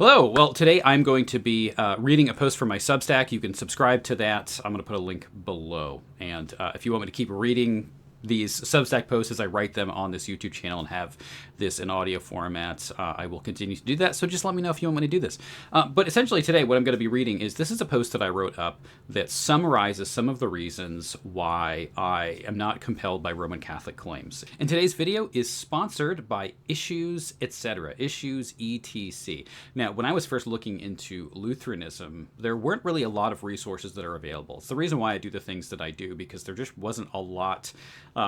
Hello. Well, today I'm going to be reading a post from my Substack. You can subscribe to that. I'm going to put a link below. And if you want me to keep reading these Substack posts as I write them on this YouTube channel and have this in audio format, I will continue to do that. So just let me know if you want me to do this. But essentially today what I'm going to be reading is this is a post that I wrote up that summarizes some of the reasons why I am not compelled by Roman Catholic claims. And today's video is sponsored by Issues, etc. Issues, etc. Now, when I was first looking into Lutheranism, there weren't really a lot of resources that are available. It's the reason why I do the things that I do, because there just wasn't a lot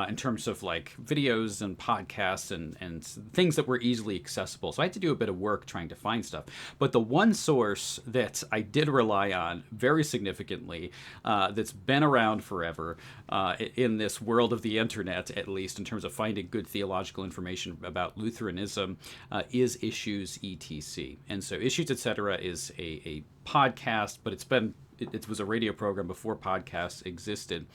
in terms of like videos and podcasts and things that were easily accessible. So I had to do a bit of work trying to find stuff. But the one source that I did rely on very significantly, that's been around forever in this world of the internet, at least in terms of finding good theological information about Lutheranism, is Issues, etc. And so Issues, etc. is a podcast, but it was a radio program before podcasts existed.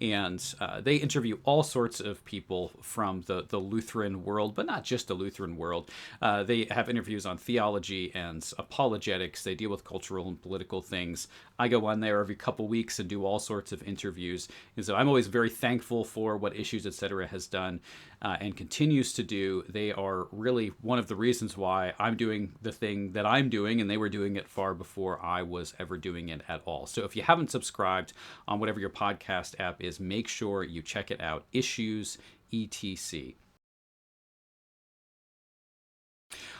And they interview all sorts of people from the Lutheran world, but not just the Lutheran world. They have interviews on theology and apologetics. They deal with cultural and political things. I go on there every couple weeks and do all sorts of interviews. And so I'm always very thankful for what Issues, etc. has done and continues to do. They are really one of the reasons why I'm doing the thing that I'm doing, and they were doing it far before I was ever doing it at all. So if you haven't subscribed on whatever your podcast app is, make sure you check it out. Issues, etc.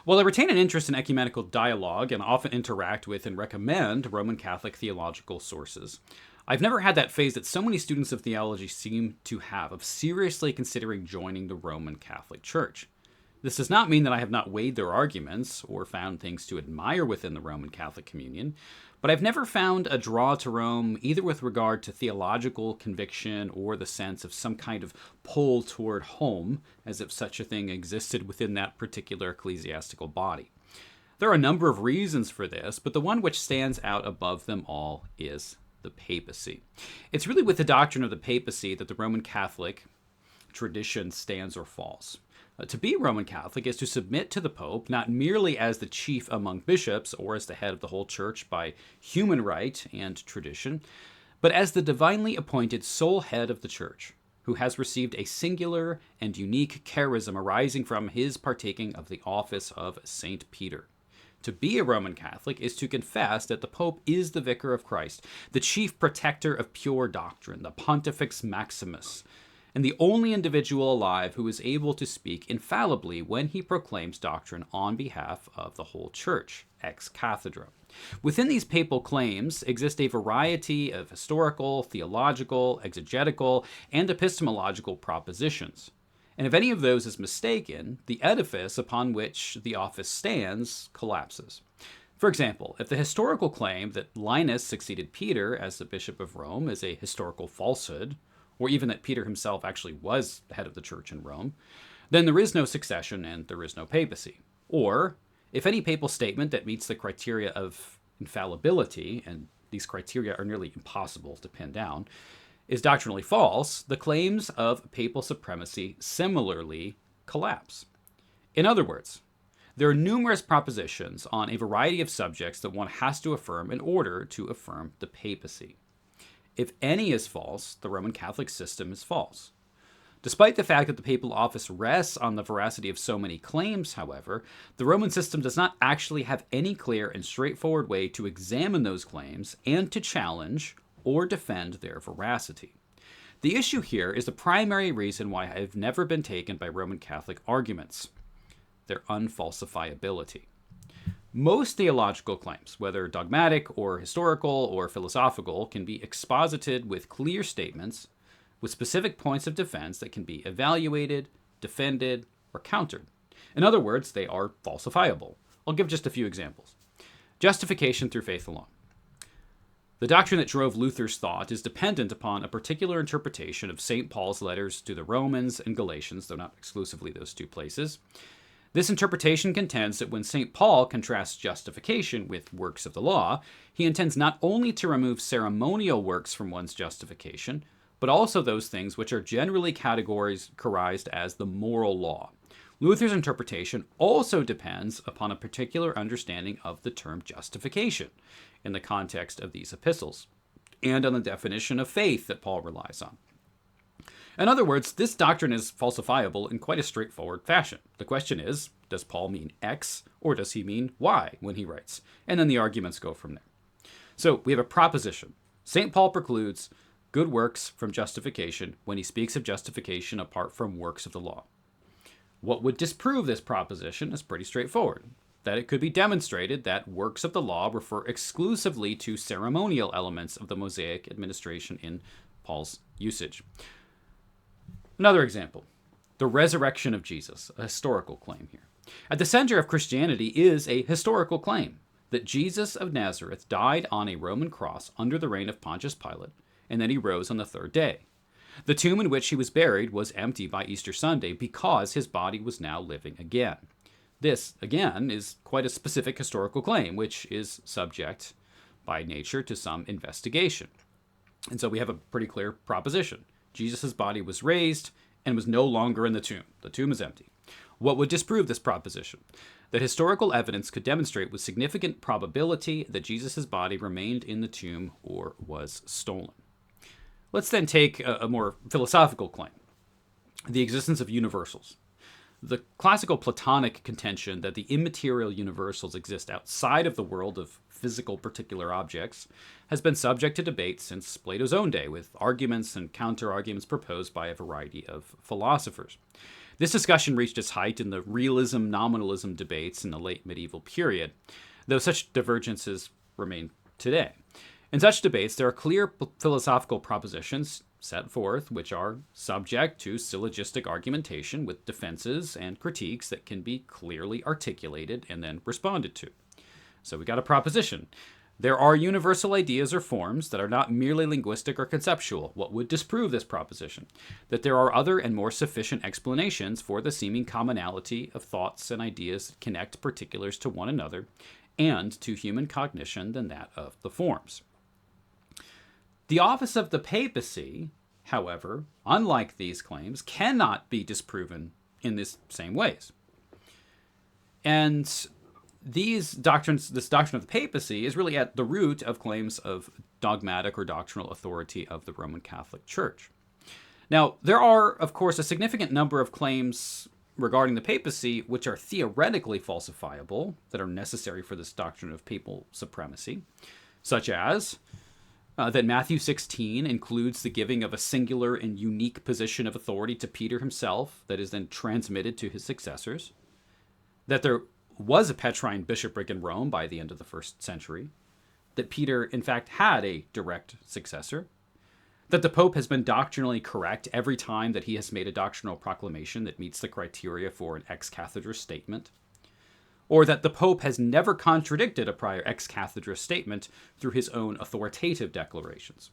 While I retain an interest in ecumenical dialogue and often interact with and recommend Roman Catholic theological sources, I've never had that phase that so many students of theology seem to have of seriously considering joining the Roman Catholic Church. This does not mean that I have not weighed their arguments or found things to admire within the Roman Catholic communion, but I've never found a draw to Rome either with regard to theological conviction or the sense of some kind of pull toward home, as if such a thing existed within that particular ecclesiastical body. There are a number of reasons for this, but the one which stands out above them all is the papacy. It's really with the doctrine of the papacy that the Roman Catholic tradition stands or falls. To be Roman Catholic is to submit to the Pope not merely as the chief among bishops or as the head of the whole church by human right and tradition, but as the divinely appointed sole head of the church, who has received a singular and unique charism arising from his partaking of the office of Saint Peter. To be a Roman Catholic is to confess that the Pope is the vicar of Christ, the chief protector of pure doctrine, the Pontifex Maximus, and the only individual alive who is able to speak infallibly when he proclaims doctrine on behalf of the whole church, ex cathedra. Within these papal claims exist a variety of historical, theological, exegetical, and epistemological propositions. And if any of those is mistaken, the edifice upon which the office stands collapses. For example, if the historical claim that Linus succeeded Peter as the Bishop of Rome is a historical falsehood, or even that Peter himself actually was the head of the church in Rome, then there is no succession and there is no papacy. Or, if any papal statement that meets the criteria of infallibility, and these criteria are nearly impossible to pin down, is doctrinally false, the claims of papal supremacy similarly collapse. In other words, there are numerous propositions on a variety of subjects that one has to affirm in order to affirm the papacy. If any is false, the Roman Catholic system is false. Despite the fact that the papal office rests on the veracity of so many claims, however, the Roman system does not actually have any clear and straightforward way to examine those claims and to challenge or defend their veracity. The issue here is the primary reason why I have never been taken by Roman Catholic arguments: their unfalsifiability. Most theological claims, whether dogmatic or historical or philosophical, can be exposited with clear statements with specific points of defense that can be evaluated, defended, or countered. In other words, they are falsifiable. I'll give just a few examples. Justification through faith alone. The doctrine that drove Luther's thought is dependent upon a particular interpretation of St. Paul's letters to the Romans and Galatians, though not exclusively those two places. This interpretation contends that when St. Paul contrasts justification with works of the law, he intends not only to remove ceremonial works from one's justification, but also those things which are generally categorized as the moral law, Luther's interpretation also depends upon a particular understanding of the term justification in the context of these epistles, and on the definition of faith that Paul relies on. In other words, this doctrine is falsifiable in quite a straightforward fashion. The question is, does Paul mean X or does he mean Y when he writes? And then the arguments go from there. So we have a proposition. St. Paul precludes good works from justification when he speaks of justification apart from works of the law. What would disprove this proposition is pretty straightforward, that it could be demonstrated that works of the law refer exclusively to ceremonial elements of the Mosaic administration in Paul's usage. Another example, the resurrection of Jesus, a historical claim here. At the center of Christianity is a historical claim that Jesus of Nazareth died on a Roman cross under the reign of Pontius Pilate, and then he rose on the third day. The tomb in which he was buried was empty by Easter Sunday because his body was now living again. This, again, is quite a specific historical claim, which is subject by nature to some investigation. And so we have a pretty clear proposition. Jesus' body was raised and was no longer in the tomb. The tomb is empty. What would disprove this proposition? That historical evidence could demonstrate with significant probability that Jesus' body remained in the tomb or was stolen. Let's then take a more philosophical claim, the existence of universals. The classical Platonic contention that the immaterial universals exist outside of the world of physical particular objects has been subject to debate since Plato's own day, with arguments and counter-arguments proposed by a variety of philosophers. This discussion reached its height in the realism-nominalism debates in the late medieval period, though such divergences remain today. In such debates, there are clear philosophical propositions set forth which are subject to syllogistic argumentation with defenses and critiques that can be clearly articulated and then responded to. So we got a proposition. There are universal ideas or forms that are not merely linguistic or conceptual. What would disprove this proposition? That there are other and more sufficient explanations for the seeming commonality of thoughts and ideas that connect particulars to one another and to human cognition than that of the forms. The office of the papacy, however, unlike these claims, cannot be disproven in this same ways. And this doctrine of the papacy is really at the root of claims of dogmatic or doctrinal authority of the Roman Catholic Church. Now, there are, of course, a significant number of claims regarding the papacy which are theoretically falsifiable, that are necessary for this doctrine of papal supremacy, such as that Matthew 16 includes the giving of a singular and unique position of authority to Peter himself that is then transmitted to his successors, that there was a Petrine bishopric in Rome by the end of the first century, that Peter, in fact, had a direct successor, that the Pope has been doctrinally correct every time that he has made a doctrinal proclamation that meets the criteria for an ex cathedra statement, or that the Pope has never contradicted a prior ex cathedra statement through his own authoritative declarations.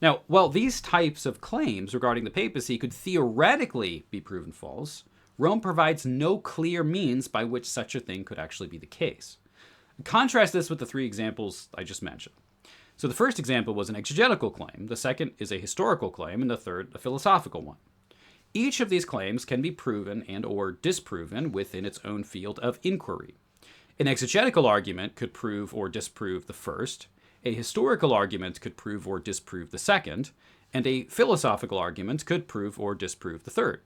Now, while these types of claims regarding the papacy could theoretically be proven false, Rome provides no clear means by which such a thing could actually be the case. Contrast this with the three examples I just mentioned. So the first example was an exegetical claim, the second is a historical claim, and the third a philosophical one. Each of these claims can be proven and or disproven within its own field of inquiry. An exegetical argument could prove or disprove the first, a historical argument could prove or disprove the second, and a philosophical argument could prove or disprove the third.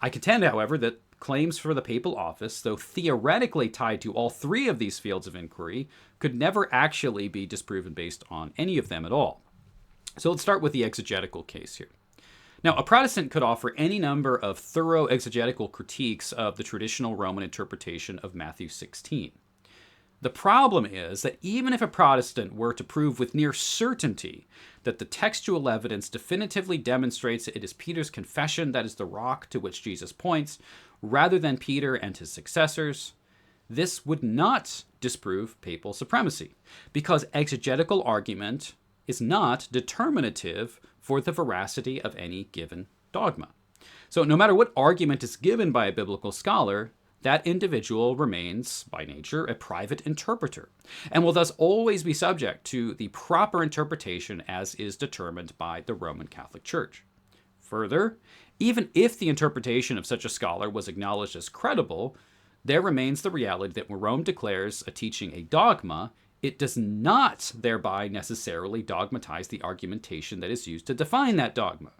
I contend, however, that claims for the papal office, though theoretically tied to all three of these fields of inquiry, could never actually be disproven based on any of them at all. So let's start with the exegetical case here. Now, a Protestant could offer any number of thorough exegetical critiques of the traditional Roman interpretation of Matthew 16. The problem is that even if a Protestant were to prove with near certainty that the textual evidence definitively demonstrates that it is Peter's confession that is the rock to which Jesus points, rather than Peter and his successors, this would not disprove papal supremacy, because exegetical argument is not determinative for the veracity of any given dogma. So no matter what argument is given by a biblical scholar, that individual remains, by nature, a private interpreter, and will thus always be subject to the proper interpretation as is determined by the Roman Catholic Church. Further, even if the interpretation of such a scholar was acknowledged as credible, there remains the reality that when Rome declares a teaching a dogma, it does not thereby necessarily dogmatize the argumentation that is used to define that dogma.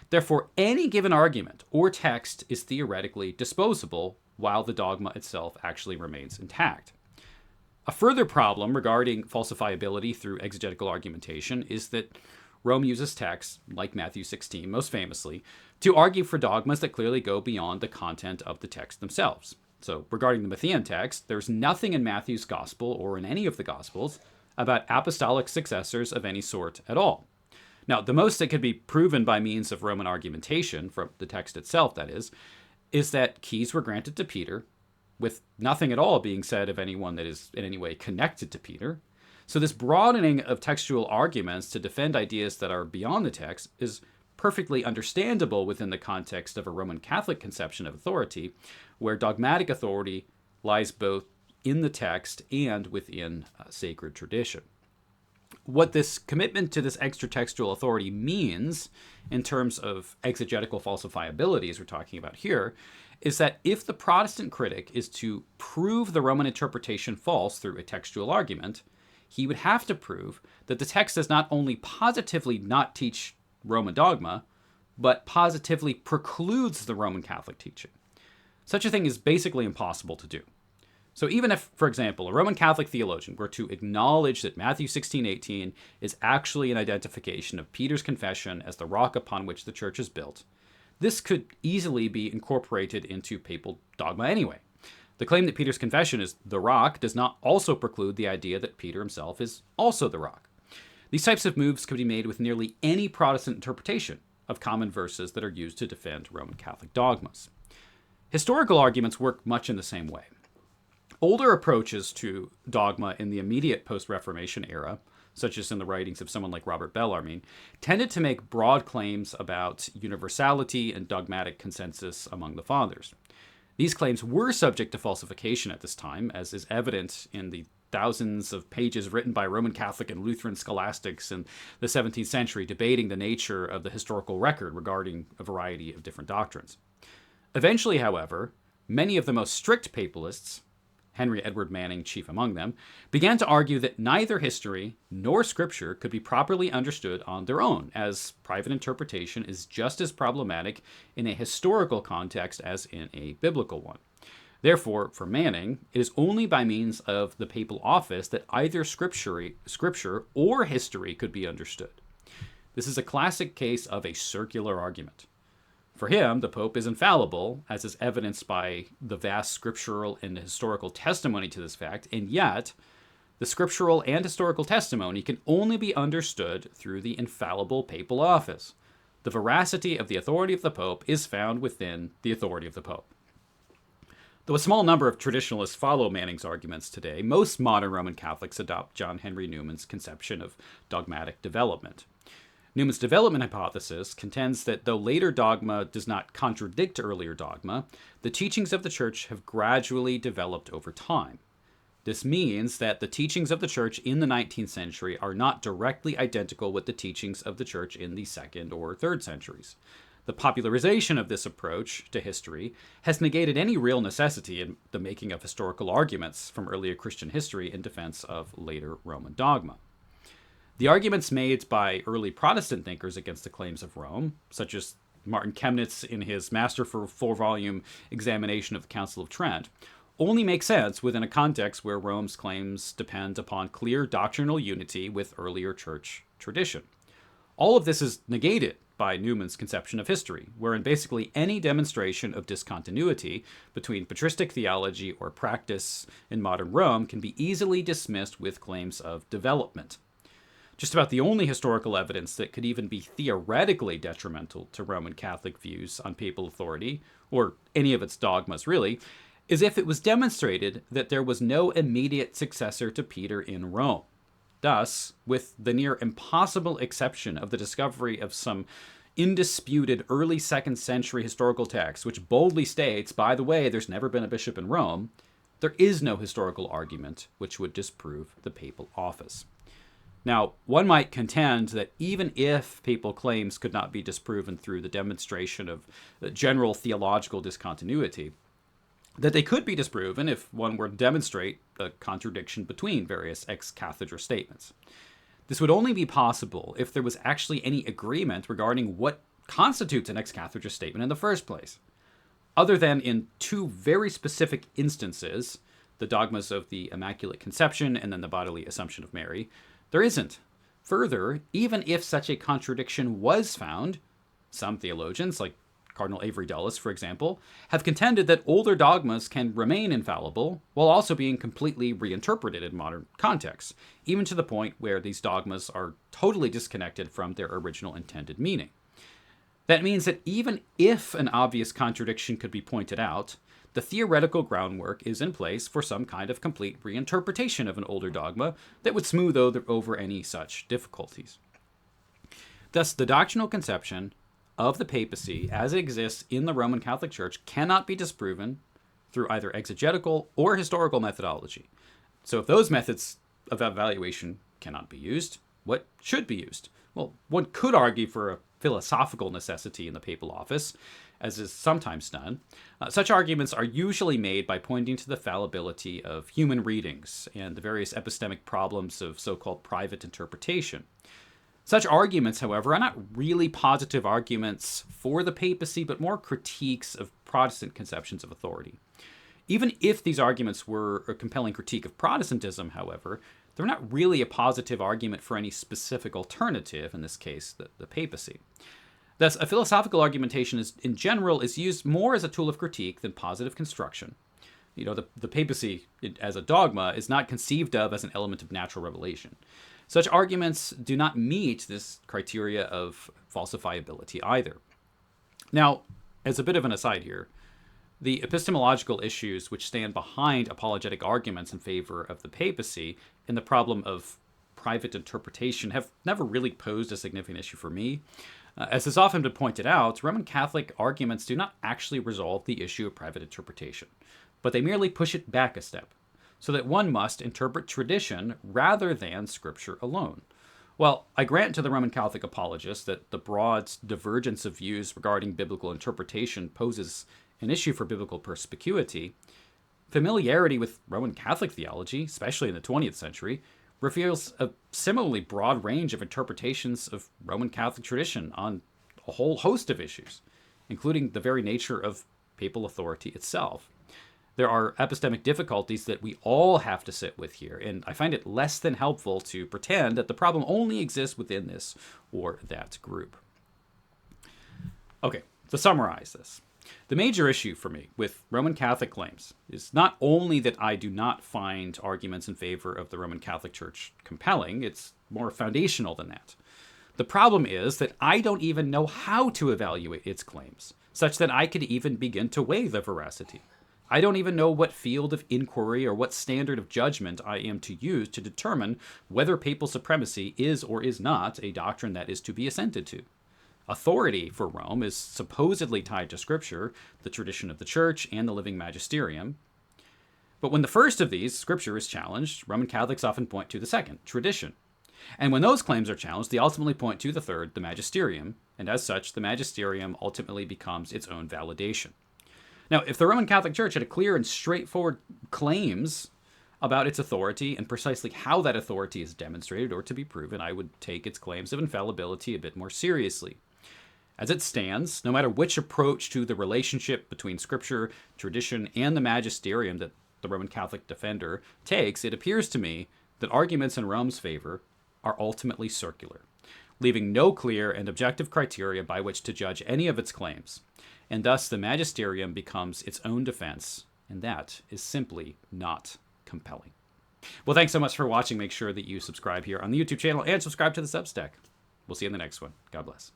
Therefore, any given argument or text is theoretically disposable while the dogma itself actually remains intact. A further problem regarding falsifiability through exegetical argumentation is that Rome uses texts, like Matthew 16 most famously, to argue for dogmas that clearly go beyond the content of the text themselves. So, regarding the Matthean text, there's nothing in Matthew's gospel or in any of the gospels about apostolic successors of any sort at all. Now, the most that could be proven by means of Roman argumentation, from the text itself that is that keys were granted to Peter, with nothing at all being said of anyone that is in any way connected to Peter. So this broadening of textual arguments to defend ideas that are beyond the text is perfectly understandable within the context of a Roman Catholic conception of authority, where dogmatic authority lies both in the text and within sacred tradition. What this commitment to this extra-textual authority means in terms of exegetical falsifiability, as we're talking about here, is that if the Protestant critic is to prove the Roman interpretation false through a textual argument, he would have to prove that the text does not only positively not teach Roman dogma, but positively precludes the Roman Catholic teaching. Such a thing is basically impossible to do. So even if, for example, a Roman Catholic theologian were to acknowledge that Matthew 16:18 is actually an identification of Peter's confession as the rock upon which the church is built, this could easily be incorporated into papal dogma anyway. The claim that Peter's confession is the rock does not also preclude the idea that Peter himself is also the rock. These types of moves could be made with nearly any Protestant interpretation of common verses that are used to defend Roman Catholic dogmas. Historical arguments work much in the same way. Older approaches to dogma in the immediate post-Reformation era, such as in the writings of someone like Robert Bellarmine, tended to make broad claims about universality and dogmatic consensus among the fathers. These claims were subject to falsification at this time, as is evident in the thousands of pages written by Roman Catholic and Lutheran scholastics in the 17th century debating the nature of the historical record regarding a variety of different doctrines. Eventually, however, many of the most strict papalists, Henry Edward Manning chief among them, began to argue that neither history nor scripture could be properly understood on their own, as private interpretation is just as problematic in a historical context as in a biblical one. Therefore, for Manning, it is only by means of the papal office that either scripture or history could be understood. This is a classic case of a circular argument. For him, the Pope is infallible, as is evidenced by the vast scriptural and historical testimony to this fact, and yet, the scriptural and historical testimony can only be understood through the infallible papal office. The veracity of the authority of the Pope is found within the authority of the Pope. Though a small number of traditionalists follow Manning's arguments today, most modern Roman Catholics adopt John Henry Newman's conception of dogmatic development. Newman's development hypothesis contends that though later dogma does not contradict earlier dogma, the teachings of the Church have gradually developed over time. This means that the teachings of the Church in the 19th century are not directly identical with the teachings of the Church in the 2nd or 3rd centuries. The popularization of this approach to history has negated any real necessity in the making of historical arguments from earlier Christian history in defense of later Roman dogma. The arguments made by early Protestant thinkers against the claims of Rome, such as Martin Chemnitz in his masterful 4-volume examination of the Council of Trent, only make sense within a context where Rome's claims depend upon clear doctrinal unity with earlier church tradition. All of this is negated by Newman's conception of history, wherein basically any demonstration of discontinuity between patristic theology or practice in modern Rome can be easily dismissed with claims of development. Just about the only historical evidence that could even be theoretically detrimental to Roman Catholic views on papal authority, or any of its dogmas really, is if it was demonstrated that there was no immediate successor to Peter in Rome. Thus, with the near impossible exception of the discovery of some indisputed early 2nd century historical text, which boldly states, by the way, there's never been a bishop in Rome, there is no historical argument which would disprove the papal office. Now, one might contend that even if papal claims could not be disproven through the demonstration of general theological discontinuity, that they could be disproven if one were to demonstrate a contradiction between various ex cathedra statements. This would only be possible if there was actually any agreement regarding what constitutes an ex cathedra statement in the first place. Other than in two very specific instances, the dogmas of the Immaculate Conception and then the bodily Assumption of Mary, there isn't. Further, even if such a contradiction was found, some theologians, like Cardinal Avery Dulles, for example, have contended that older dogmas can remain infallible while also being completely reinterpreted in modern contexts, even to the point where these dogmas are totally disconnected from their original intended meaning. That means that even if an obvious contradiction could be pointed out, the theoretical groundwork is in place for some kind of complete reinterpretation of an older dogma that would smooth over any such difficulties. Thus, the doctrinal conception of the papacy as it exists in the Roman Catholic Church cannot be disproven through either exegetical or historical methodology. So if those methods of evaluation cannot be used, what should be used? Well, one could argue for a philosophical necessity in the papal office, as is sometimes done. Such arguments are usually made by pointing to the fallibility of human readings and the various epistemic problems of so-called private interpretation. Such arguments, however, are not really positive arguments for the papacy, but more critiques of Protestant conceptions of authority. Even if these arguments were a compelling critique of Protestantism, however, they're not really a positive argument for any specific alternative, in this case, the papacy. Thus, a philosophical argumentation in general is used more as a tool of critique than positive construction. The papacy as a dogma is not conceived of as an element of natural revelation. Such arguments do not meet this criteria of falsifiability either. Now, as a bit of an aside here, the epistemological issues which stand behind apologetic arguments in favor of the papacy and the problem of private interpretation have never really posed a significant issue for me. As has often been pointed out, Roman Catholic arguments do not actually resolve the issue of private interpretation, but they merely push it back a step, so that one must interpret tradition rather than Scripture alone. Well, I grant to the Roman Catholic apologists that the broad divergence of views regarding biblical interpretation poses an issue for biblical perspicuity. Familiarity with Roman Catholic theology, especially in the 20th century, reveals a similarly broad range of interpretations of Roman Catholic tradition on a whole host of issues, including the very nature of papal authority itself. There are epistemic difficulties that we all have to sit with here, and I find it less than helpful to pretend that the problem only exists within this or that group. Okay, to summarize this, the major issue for me with Roman Catholic claims is not only that I do not find arguments in favor of the Roman Catholic Church compelling, it's more foundational than that. The problem is that I don't even know how to evaluate its claims, such that I could even begin to weigh the veracity. I don't even know what field of inquiry or what standard of judgment I am to use to determine whether papal supremacy is or is not a doctrine that is to be assented to. Authority for Rome is supposedly tied to Scripture, the tradition of the Church, and the living magisterium. But when the first of these, Scripture, is challenged, Roman Catholics often point to the second, tradition. And when those claims are challenged, they ultimately point to the third, the magisterium, and as such, the magisterium ultimately becomes its own validation. Now, if the Roman Catholic Church had a clear and straightforward claims about its authority and precisely how that authority is demonstrated or to be proven, I would take its claims of infallibility a bit more seriously. As it stands, no matter which approach to the relationship between Scripture, tradition, and the magisterium that the Roman Catholic defender takes, it appears to me that arguments in Rome's favor are ultimately circular, leaving no clear and objective criteria by which to judge any of its claims. And thus the magisterium becomes its own defense, and that is simply not compelling. Well, thanks so much for watching. Make sure that you subscribe here on the YouTube channel and subscribe to the Substack. We'll see you in the next one. God bless.